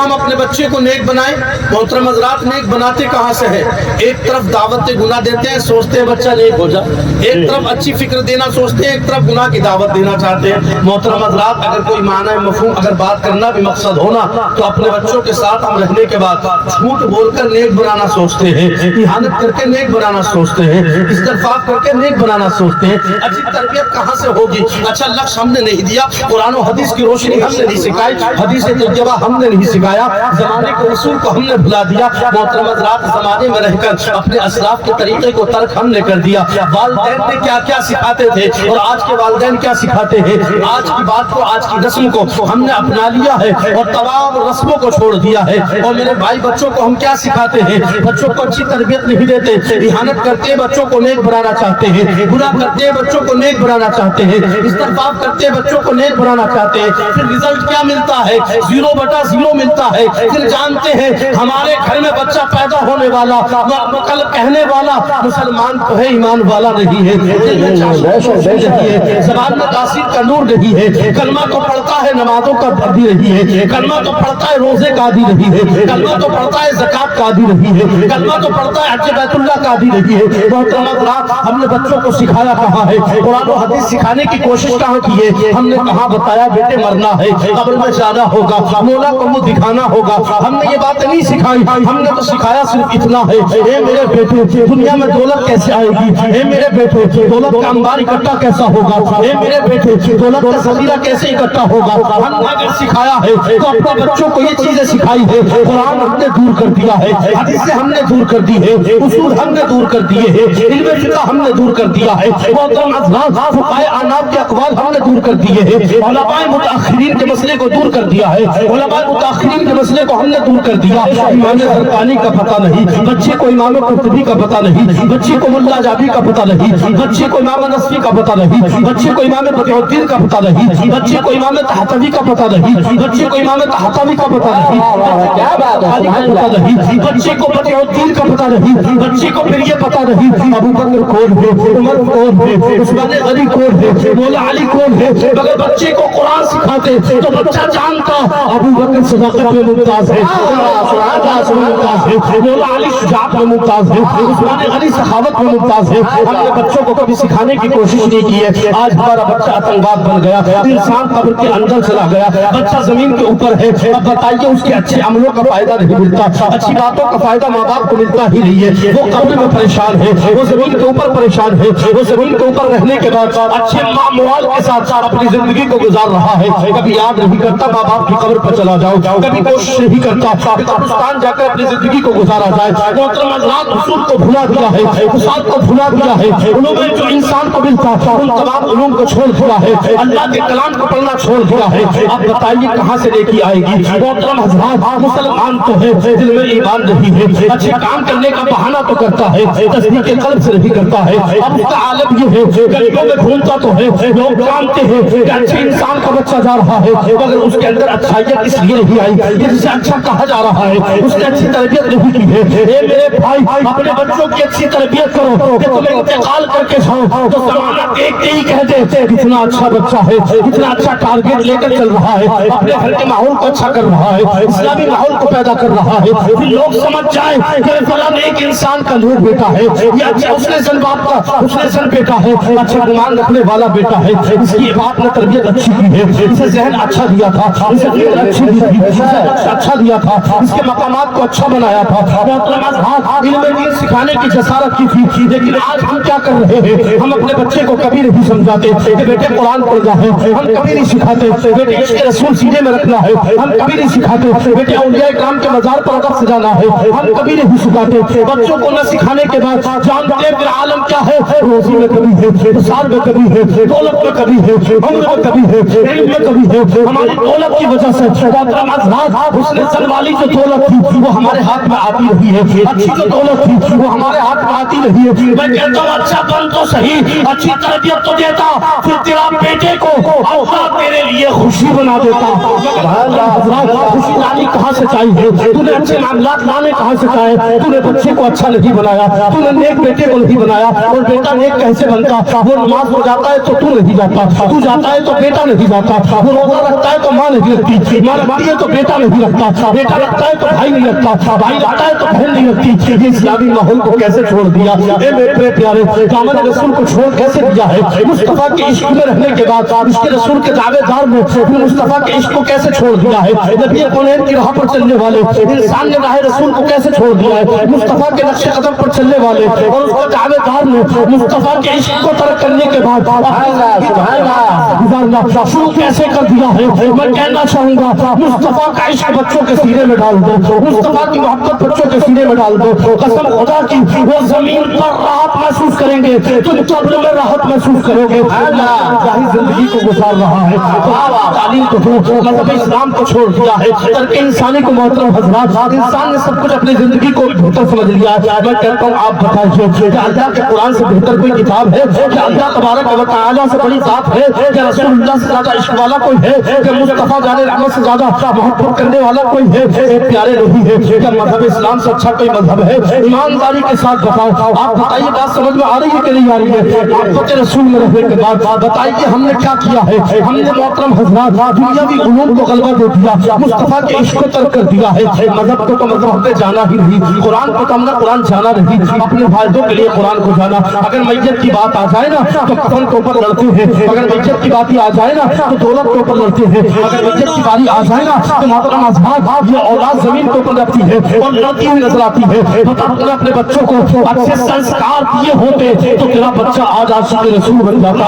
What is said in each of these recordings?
ہم اپنے بچے کو نیک بنائیں. محترم حضرات, نیک بناتے کہاں سے ہے؟ ایک طرف دعوت گناہ دیتے ہیں, سوچتے ہیں بچہ نیک ہو جائے, ایک طرف اچھی فکر دینا سوچتے ہیں, ایک طرف گناہ کی دعوت دینا چاہتے ہیں. محترم حضرات, اگر کوئی معنی مفہوم اگر بات کرنا بھی مقصد ہونا تو اپنے بچوں کے ساتھ ہم رہنے کے بعد جھوٹ بول کر نیک بنانا سوچتے ہیں, احانت کر کے نیک بنانا سوچتے ہیں, استغفار کر کے نیک بنانا سوچتے ہیں. اچھی تربیت کہاں سے ہوگی؟ اچھا لفظ ہم نے نہیں دیا, قرآن و حدیث کی روشنی ہم نے نہیں سکھائی, حدیث طیبہ ہم نے نہیں سکھایا, زمانے کے رسول کو ہم نے بھلا دیا. محترم حضرات, زمانے میں رہ کر اپنے اسلاف کے طریقے کو ترک ہم نے کر دیا. والدین نے کیا کیا سکھاتے تھے اور آج کے والدین کیا سکھاتے ہیں؟ آج کی بات کو, آج کی رسم کو ہم نے اپنا لیا ہے اور تمام رسموں کو چھوڑ دیا ہے. اور میرے بھائی, بچوں کو ہم کیا سکھاتے ہیں؟ بچوں کو اچھی تربیت نہیں دیتے, احانت کرتے بچوں کو نیک بنانا چاہتے ہیں, گناہ کرتے بچوں کو نیک بنانا چاہتے ہیں, استغفار کرتے بچوں کو نیک بنانا چاہتے ہیں. پھر رزلٹ کیا ملتا ہے؟ 0/0 ملتا ہے. پھر جانتے ہیں ہمارے گھر میں بچہ پیدا ہونے والا, کل کہنے والا مسلمان تو ہے, ایمان والا نہیں ہے, زبان میں تاثیر کا نور نہیں ہے, کلمہ تو پڑھتا ہے نمازوں کا عادی نہیں ہے, کلمہ تو پڑھتا ہے روزے کا عادی نہیں ہے, کلمہ تو پڑھتا ہے زکات کا عادی نہیں ہے, کلمہ تو پڑھتا ہے حج بیت اللہ کا عادی نہیں ہے. محترم حضرات, ہم نے بچوں کو سکھایا کہاں ہے؟ قرآن و حدیث سکھانے کی کوشش کہاں کی ہے؟ ہم نے کہاں بتایا بیٹے مرنا ہے, قبر میں جانا ہوگا, مولا کو منہ دکھانا ہوگا. ہم نے یہ بات نہیں سکھائی, ہم نے تو سکھایا صرف اتنا ہے, اے میرے بیٹے دنیا میں دولت کیسے آئے گی, اے میرے بیٹے دولت کا انبار اکٹھا کیسا ہوگا, اے میرے بیٹے دولت کا ذخیرہ کیسے اکٹھا ہوگا. ہم نے اگر سکھایا ہے تو اپنے بچوں کو یہ چیزیں سکھائی ہے. قرآن ہم نے دور کر دیا ہے, حدیث ہم نے دور کر دی ہے, اصول ہم نے دور کر دیے ہیں, علم فقہ ہم نے دور کر دیا ہے. محترم حضرات, فقہائے اعناف کے اقوال ہم نے دور کر دیے ہیں, علماء متاخرین کے مسئلے کو دور کر دیا ہے, علماء متاخرین کے مسئلے کو ہم نے دور کر دیا. امام زرقانی کا پتہ نہیں, بچے کو امام قرطبی کا پتہ نہیں, بچے کو ملا جابی کا پتہ نہیں, بچے کو امام نصفی کا پتہ نہیں, بچے کو امام بدیع الدین کا پتہ نہیں, بچے کو امام طحاوی کا پتہ نہیں, بچے کو امام طحاوی کا پتہ نہیں, کیا بات ہے, بچے کو بدیع الدین کا پتہ نہیں, بچے کو پھر یہ پتہ نہیں ابو بکر کون ہے, عمر کون ہے, عثمان غنی کون ہے, مولا علی کون ہے. مگر بچے کو قرآن سکھاتے تو بچہ جانتا ابو بکر صداقت میں ممتاز ہے, مولا علی شجاعت میں ممتاز ہے, عثمان غنی سخاوت میں ممتاز ہے. ہم نے بچوں کو کبھی سکھانے کی کوشش نہیں کی ہے. آج ہمارا بچہ آتنکواد بن گیا, انسان قبر کے اندر چلا گیا, بچہ زمین کے اوپر ہے. اب بتائیے اس کے اچھے عملوں کا فائدہ نہیں ملتا, اچھی باتوں کا فائدہ ماں باپ کو ملتا ہی نہیں ہے. وہ قبر میں پریشان ہے, وہ زمین کے اوپر پریشان ہے, وہ زمین کے اوپر رہنے کے بعد اچھے معمول کے ساتھ اپنی زندگی کو گزار رہا ہے. کبھی یاد نہیں کرتا ماں باپ کی قبر پر چلا جاؤ, کبھی کوشش نہیں کرتا قبرستان جا کر اپنی زندگی کو گزارا جائے. محترم حضرات, اصول کو بھلا دیا ہے, اصول کو بھلا دیا ہے, علوم جو انسان کو ملتا ان تمام علوم کو چھوڑ دیا ہے, اللہ کے کلام کو پڑھنا چھوڑ دیا ہے. اب بتائیے کہاں سے لے کے آئے گی؟ محترم حضرات, مسلمان تو ہے, دل میں ایمان نہیں ہے, اچھے کام کرنے کا بہانہ تو کرتا ہے, تصدیق قلب سے نہیں کرتا ہے. اب اس کا عالم یہ ہے, گلیوں میں گھومتا تو ہے, لوگ جانتے ہیں کہ اچھے انسان کا بچہ جا رہا ہے, مگر اس کے اندر اچھائیت اس لیے نہیں آئی جس سے اچھا کہا جا رہا ہے, اس نے اچھی تربیت نہیں کی ہے. اے میرے بھائی, اپنے بچوں کی اچھی تربیت کرو کہ تمہیں انتقال کر کے جاؤ تو زمانہ دیکھتے ہی کہہ دے کتنا اچھا بچہ ہے, کتنا اچھا ٹارگیٹ لے کر چل رہا ہے, اپنے گھر کے ماحول کو اچھا کر رہا ہے, اسلامی ماحول کو پیدا کر رہا ہے. پھر لوگ سمجھ جائیں کہ فلاں ایک انسان کا نور بیٹا ہے, یہ اچھا اس نے سن باپ کا اس نے سن بیٹا ہے, اچھا گمان رکھنے والا بیٹا ہے, اس کی باپ نے تربیت اچھی کی ہے, اسے ذہن اچھا دیا تھا, اسے فکر اچھی دی تھی, اسے نقش اچھا دیا تھا, اس کے مقامات کو اچھا بنایا تھا. علم دین سکھانے کی جسارت کی تھی. لیکن آج ہم کیا کر رہے ہیں؟ ہم اپنے بچے کو کبھی نہیں سمجھاتے کہ بیٹے قرآن پڑھنا ہے, ہم کبھی نہیں سکھاتے بیٹے عشق رسول سینے میں رکھنا ہے, ہم کبھی نہیں سکھاتے بیٹے اولیاء کرام کے مزار پر رقص سجانا ہے, ہم کبھی نہیں سکھاتے. بچوں کو نہ سکھانے کے بعد جانتے ہیں پھر عالم کیا ہے, روزی میں کبھی ہے, سال میں کبھی ہے, دولت میں کبھی ہے, عمر میں کبھی ہے, علم میں کبھی ہے. ہماری دولت کی وجہ سے اس نے سن والی جو دولت تھی وہ ہمارے ہاتھ میں آتی رہی ہے, اچھی جو دولت تھی وہ ہمارے ہاتھ میں آتی رہی ہے. میں کہتا ہوں اچھا بن تو صحیح, اچھی تربیت تو دیتا, پھر تیرا بیٹے کو اللہ تیرے لیے خوشی بنا دیتا. خوشی لانی کہاں سے چاہیے؟ تو نے اچھے معاملات لانے کہاں سے چاہے؟ تو نے بچے کو اچھا نہیں بنایا, تو نے نیک بیٹے کو نہیں بنایا. اور بیٹا نیک کیسے بنتا؟ وہ نماز پڑھ جاتا ہے تو نہیں جاتا, تو جاتا ہے تو بیٹا نہیں جاتا, وہ روزہ رکھتا ہے تو ماں نہیں رکھتی, ماں رکھتی ہے تو بیٹا बेटा नहीं रखता, बेटा रखता है तो भाई नहीं रखता, भाई रखता है तो बहन नहीं रखती। ये इस्लामी माहौल को कैसे छोड़ दिया? ए मेरे प्यारे, दामन रसूल को छोड़ कैसे दिया है? मुस्तफा के इश्क में रहने के बाद उसके रसूल के दावेदार में मुस्तफा के इश्क को कैसे छोड़ दिया है? नबी कौनैन की राह पर चलने वाले इंसान ने राह रसूल को कैसे छोड़ दिया है? मुस्तफा के नक्शे कदम पर चलने वाले और उसके दावेदार ने मुस्तफा के इश्क को तर्क करने के बाद शुरू कैसे कर दिया है? मैं कहना चाहूंगा, मुस्तफा का इश्क बच्चों के सीने में डाल दो, मुस्तफा की मोहब्बत बच्चों के सीने में डाल दो। कसम खुदा की, वो जमीन पर राहत महसूस करेंगे, तुम कब्र में राहत महसूस करोगे। जिंदगी को गुजार रहा है, तालीम को मतलब इस्लाम को छोड़ दिया है, तर्क इंसानी को मोहतरम हज़रात, इंसान ने सब कुछ अपनी जिंदगी को बेहतर समझ लिया है। मैं कहता हूँ, आप बताइए, क्या अल्लाह के कुरान से बेहतर कोई किताब है? क्या अल्लाह तबारक व तआला से बड़ी ज़ात है? क्या रसूलुल्लाह से ज्यादा इश्क वाला कोई है? क्या मुस्तफा जाने रहमत से ज्यादा मोहब्बत करने वाला कोई है? प्यारे नहीं है। क्या मजहब इस्लाम से अच्छा कोई मजहब है? ईमानदारी के साथ बताओ, आप बताइए, बात समझ में आ रही है कि नहीं आ रही है? आपको के रसूल में रहने के बाद बताइए हमने क्या किया है? हमने मोहतरम हज़रात दुनियावी उलूम को गलबा दे दिया, मुस्तफा के इश्क को तर्क कर दिया है। मजहब को तो मजहब हमने जाना ही नहीं, कुरान को तो हमने कुरान जाना नहीं, अपने फायदों के लिए कुरान को जाना। अगर मैयत की बात आ जाए ना तो कफन के ऊपर लड़ते हैं, अगर मैयत की बात आ जाए ना तो दौलत के ऊपर लड़ते हैं, अगर मैयत की बारी आ जाए ना तो मोहतरम हज़रात ये औलाद जमीन के ऊपर लड़ती है और लड़ती हुई नजर आती है। तो तुमने अपने बच्चों को अच्छे संस्कार दिए होते तो तेरा बच्चा आज आशिक़ रसूल बन जाता।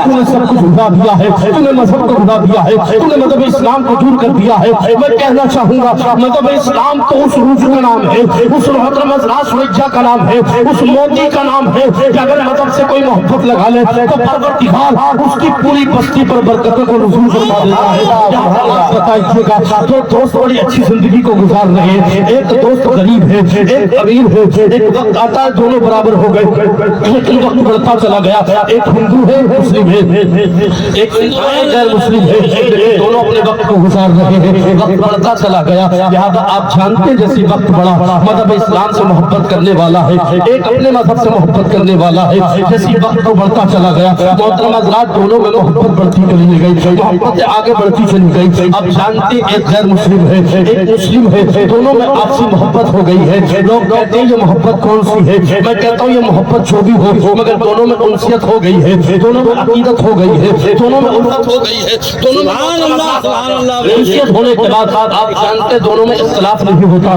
तूने सब कुछ भुला दिया है, तूने मजहब को भुला दिया है, तूने मजहब इस्लाम को दूर कर दिया है। मैं कहना चाहूंगा, मजहब इस्लाम तो उस रूजू का नाम है, उस मोहतरम हज़रात सुरैया का नाम है, उस मोदी का नाम है कि अगर मजहब से कोई मोहब्बत लगा ले तो परवरदिगार उसकी पूरी बस्ती पर बरकतों को नज़ूल फरमा देता है। बताइएगा, दो दोस्त बड़ी अच्छी जिंदगी को गुजार रहे हैं, एक दोस्त गरीब है, एक अमीर है, एक वक्त आता है दोनों बराबर हो गए, लेकिन वक्त बढ़ता चला गया, एक हिंदू है मुस्लिम है, एक गैर मुस्लिम है, लेकिन दोनों अपने वक्त को गुजार रहे हैं, वक्त बढ़ता चला गया। लिहाजा आप जानते हैं जैसी वक्त बढ़ा मजहब इस्लाम से मोहब्बत करने वाला है, एक अपने मजहब से मोहब्बत करने वाला है, जैसी वक्त को बढ़ता चला गया मोहतरम हज़रात दोनों में मोहब्बत बढ़ती चली गई, मोहब्बत आगे बढ़ती चली गई। अब जानते एक गैर मुस्लिम है, एक मुस्लिम है, दोनों में आपसी मोहब्बत हो गई है। लोग कहते हैं ये मोहब्बत कौन सी है? मैं कहता हूँ ये मोहब्बत जो भी हो, मगर दोनों में उनसियत हो गई है, दोनों में अकीदत हो गई है, दोनों में उल्फत हो गई है, दोनों में उनसियत होने के बाद आप जानते दोनों में इख्तिलाफ नहीं होता।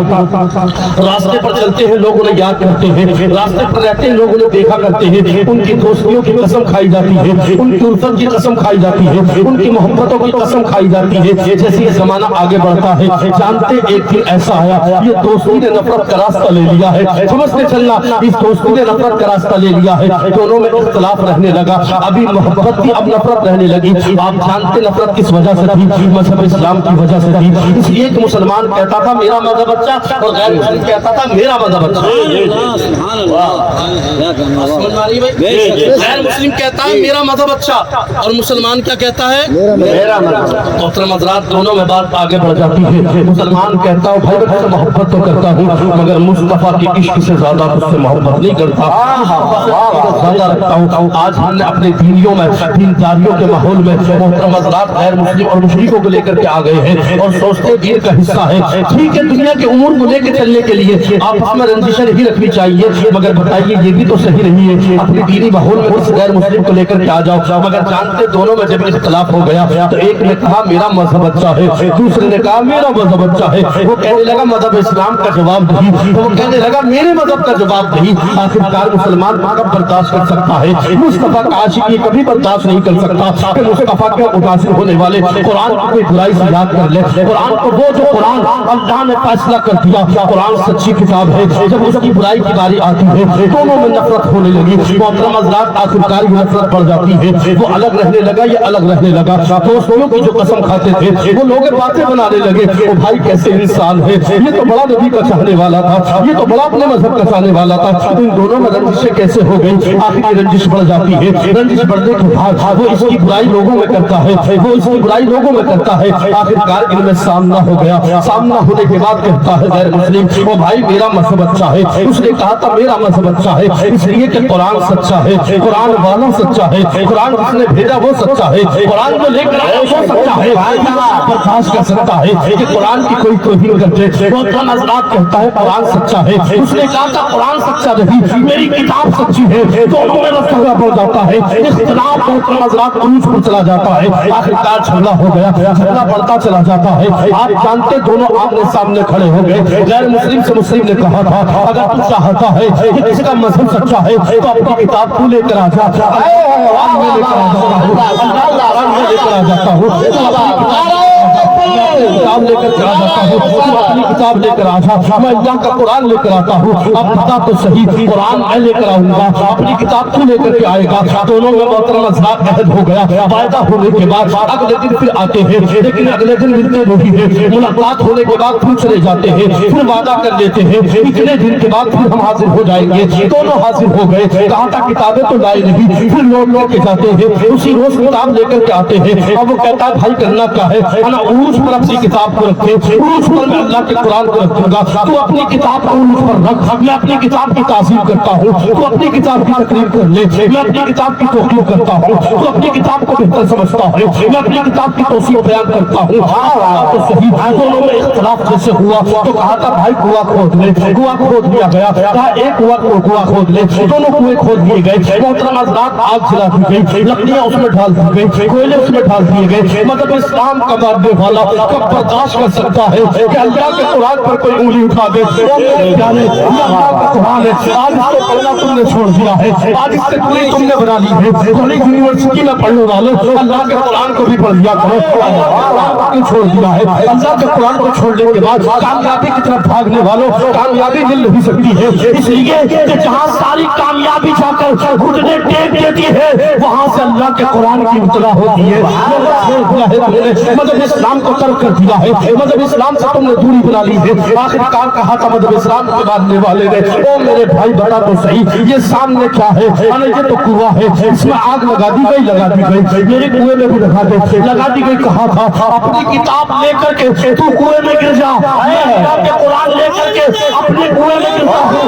रास्ते पर चलते हैं लोग उन्हें याद करते हैं, रास्ते पर रहते हैं लोग उन्हें देखा करते हैं, उनकी दोस्तियों की कसम खाई जाती है, उनकी उल्फत की कसम खाई जाती है, उनकी मोहब्बतों की कसम खाई जाती है। जैसे ये जमाना आगे बढ़ता है, जानते एक दिन ऐसा आया, ये दोस्ती ने नफरत का रास्ता ले लिया है, समझते चलना इस दोस्ती ने नफरत का रास्ता ले लिया है, दोनों में इख्तिलाफ रहने लगा, अभी मोहब्बत थी अब नफरत रहने लगी। आप जानते नफरत किस वजह से थी? मजहब इस्लाम की वजह से थी। इसलिए कि मुसलमान कहता था मेरा मजहब अच्छा और गैर मुस्लिम कहता था मेरा मजहब अच्छा। गैर मुस्लिम कहता है मेरा मजहब अच्छा और मुसलमान क्या कहता है? मेरा मजहब। मोहतरम हज़रात दोनों में बात आगे बढ़ जाती है। मुसलमान कहता हूँ भाई मैं तुझसे मोहब्बत तो करता हूँ मगर मुस्तफा की इश्क से ज्यादा तुझसे मोहब्बत नहीं करता, ज्यादा रखता हूँ। आज हमने अपने दीनियों में दीनदारियों के माहौल में मोहतरम हज़रात गैर मुस्लिम और मुशरिकों को लेकर के आ गए हैं और सोचते दीन का हिस्सा है। ठीक है, दुनिया के उमूर को लेकर चलने के लिए आप इसमें रंजिशें नहीं रखनी चाहिए, मगर बताइए ये भी तो सही नहीं है। अपने दीनी माहौल में उस गैर मुस्लिम को लेकर के आ जाओ, मगर जानते दोनों में जब इख्तिलाफ हो गया तो एक ने कहा मेरा मजहब अच्छा है, दूसरे ने कहा मेरा मजहब अच्छा है। वो कहने लगा मजहब इस्लाम का जवाब नहीं, तो वो कहने लगा मेरे मजहब का जवाब नहीं। आखिरकार मुसलमान कब बर्दाश्त कर सकता है? मुस्तफा का आशिक ये कभी बर्दाश्त नहीं कर सकता कि मुस्तफा के मुतासिर होने वाले कुरान की कोई बुराई से याद कर ले। कुरान को वो जो कुरान अल्लाह ने फैसला कर दिया, कुरान सच्ची किताब है, जब उसकी बुराई की बारी आती है दोनों में नफरत होने लगी। मोहतरम हज़रात आखिरकार ये नफरत पड़ जाती है, वो अलग रहने लगा, ये अलग रहने लगा। दोस्तों की जो कसम खाते थे वो लोग बातें बनाने लगे, वो भाई कैसे इंसान है, ये तो बड़ा नबी का चाहने वाला था, ये तो बड़ा अपने मजहब का चाहने वाला था। इन दोनों में रंजिशें कैसे हो गई? आखिर रंजिश बढ़ जाती है, रंजिश बढ़ने के बाद वो इसकी बुराई लोगों में करता है, वो इसकी बुराई लोगों में करता है। आखिरकार इनमें सामना हो गया, सामना होने के बाद कहता है गैर मुस्लिम वो भाई मेरा मजहब अच्छा है, उसने कहा था मेरा मजहब अच्छा है इसलिए कि कुरान सच्चा है, कुरान वाला सच्चा है, कुरान जिसने भेजा वो सच्चा है, कुरान जो लेकर आया वो सच्चा है। बर्दाश्त कर सकता है कि कुरान की कोई तौहीन करते। मोहतरम हज़रात कहता है कुरान सच्चा है, उसने कहा था कुरान सच्चा नहीं, मेरी किताब सच्ची है। दोनों में झगड़ा बढ़ जाता है, इख्तिलाफ मोहतरम हज़रात उलझ पर चला जाता है, आखिरकार झगड़ा हो गया, झगड़ा बढ़ता चला जाता है। आप जानते दोनों आमने सामने खड़े हो गए। गैर मुस्लिम से मुस्लिम ने कहा था अगर तू चाहता है कि किसका मजहब सच्चा है तो अपनी किताब तू लेकर आ जा, कुरान में लेकर आ जाता हूँ, कुरान में लेकर आ जाता हूँ, किताब लेकर आ जाता हूँ, तू अपनी किताब लेकर आ जा, मैं अल्लाह का कुरान लेकर आता हूँ। अब बता तो सही, कुरान मैं लेकर आऊंगा, अपनी किताब तू लेकर के आएगा। दोनों में मोहतरम हज़रात अहद हो गया। वायदा होने के बाद अगले दिन फिर आते हैं, लेकिन अगले दिन मिलते नहीं है। मुलाकात होने के बाद फिर चले जाते हैं, फिर वादा कर लेते हैं इतने दिन के बाद फिर हम हाजिर हो जाएंगे। दोनों हाजिर हो गए, कहा था किताबें तो लाई नहीं, फिर लौट के जाते हैं, उसी रोज किताब लेकर के आते हैं। अब वो कहता है भाई करना क्या है ना, उरूज पर अपनी किताब को रखे, उरूज पर मैं अल्लाह के कुरान को रखूंगा, तू अपनी किताब को उरूज पर रख, मैं अपनी किताब की ताज़ीम करता हूँ, तू अपनी किताब की तकरीर कर ले, मैं अपनी किताब की तौक़ीर करता हूँ, तू अपनी किताब को बेहतर समझता है, मैं अपनी किताब की तौसीफ बयान करता हूँ। तो सही दोनों में इख्तिलाफ जैसे हुआ तो कहा था भाई कुआं खोद ले, कुआं खोद लिया गया, कहा एक कुआं खोद ले, दोनों कुएं खोद दिए गए। मोहतरम हज़रात आग जला दी गई, लकड़ियां उसमें डाल दी गई, कोयले उसमें डाल दिए गए। मतलब इस्लाम का मानने वाला कब बर्दाश्त कर सकता है कि अल्लाह के कुरान पर कोई उंगली उठा दे? अल्लाह का कुरान है, आज इसको पढ़ना तुमने छोड़ दिया है, आज इससे पूरी तुमने बना ली है। पूरी यूनिवर्सिटी में पढ़ने वाले अल्लाह के कुरान को भी पढ़ लिया करो, क्यों छोड़ दिया है? अल्लाह के कुरान को छोड़ने के बाद कामयाबी की तरफ भागने वालों कामयाबी मिल नहीं सकती है, इसलिए कि जहाँ सारी कामयाबी जाकर घुटने टेक देती है वहाँ से अल्लाह के कुरान की इब्तिला होती है। मतलब इस्लाम को तर्क कर दिया है, मतलब इस्लाम से तुमने दूरी बना ली है। आखिरकार कहा था मतलब इस्लाम के मानने वाले ने, ओ मेरे भाई बता तो सही ये सामने क्या है? अरे ये तो कुआं है, इसमें आग लगा दी गई, लगा दी गई, मेरे कुएं में भी लगा दे, लगा दी गई। कहा था अपनी किताब लेकर के तू कुएं में गिर जा, के कुरान लेकर के अपने कुएं में गिरता हूँ।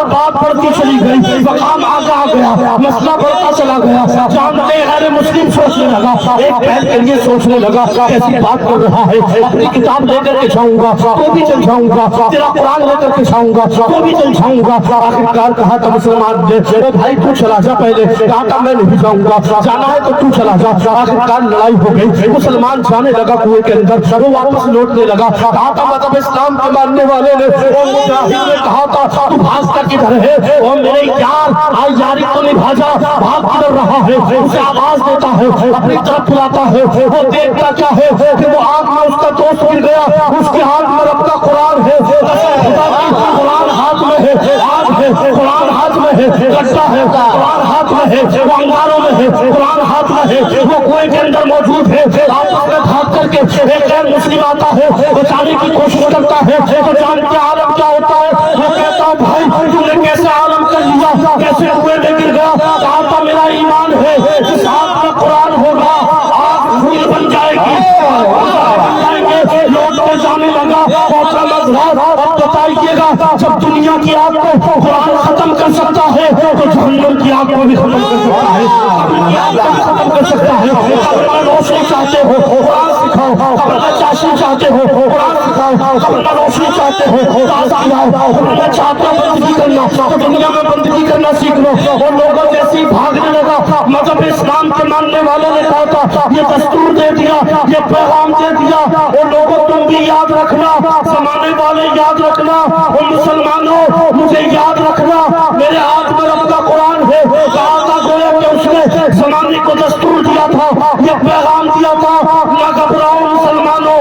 बात बढ़ती चली गई, मकाम आगे आ गया, मसला बढ़ता चला गया। जानते हैं मुस्लिम सोचने लगा, एक पहल के लिए सोचने लगा कैसी बात कर रहा है, अपनी किताब लेकर के जाऊंगा तो भी चल जाऊंगा, तेरा कुरान लेकर के जाऊंगा तो भी चल जाऊंगा। आखिरकार कहा था मुसलमान ने, भाई तू चला जा, पहले कहा था मैं नहीं जाऊंगा, जाना है तो तू चला जा। आखिरकार लड़ाई हो गई, मुसलमान जाने लगा कुएं के अंदर, वो वापस लौटने लगा। कहा था मतलब इस्लाम के मानने वाले ने कहा था तू भागता किधर है? और मेरे यार आज यारी तो नहीं भाजा, भाग किधर रहा है? उसे आवाज देता है, अपनी तरफ बुलाता है, वो देखता क्या है कि वो आग में उसका दोस्त गिर गया, उसके हाथ में रब का कुरान है, कुरान हाथ में है, आग है, कुरान हाथ में है, गड्ढा है, कुरान हाथ में है, वो अंगारों में है, कुरान हाथ में है, वो कुएं के अंदर मौजूद है। आपस में भाग करके एक गैर मुस्लिम आता है, बचाने की कोशिश करता है, तो जानते आलम क्या होता है? वो कहता है भाई तूने कैसे आलम कर लिया, कैसे कुएं में गिर गया? कहा था मेरा ईमान है, जिस हाथ में कुरान होगा आग फूल बन जाएगी, लोग तो जाने लगा। अब बताइएगा जब दुनिया की आग को कुरान खत्म कर सकता है तो जहन्नम की आग को भी खत्म कर सकता है, खत्म कर सकता है। अपना रोशनी चाहते हो कुरान सिखाओ, अपना चाशनी चाहते हो कुरान सिखाओ, अपना रोशनी चाहते हो अपना चाहते हो बंदगी करना तो दुनिया में बंदगी करना सीख लो। और लोगों जैसी भागने लगा। मतलब इस्लाम के मानने वालों ने कहा था ये दस्तूर दे दिया, ये पैगाम दे दिया, और लोगों तुम भी याद रखना, जमाने वाले याद रखना, और मुसलमानों मुझे याद रखना, मेरे हाथ में रब का कुरान है। कहा था गोया कि उसने जमाने को दस्तूर दिया था, ये पैगाम दिया था, ना घबराओ मुसलमानों,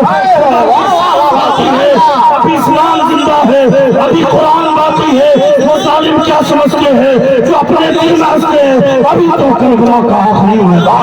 अभी इस्लाम जिंदा है, अभी कुरान बाकी है। वो जालिम क्या समझते हैं जो अपने दिल में हंसते हैं, अभी तो करबला का आखिरी होगा।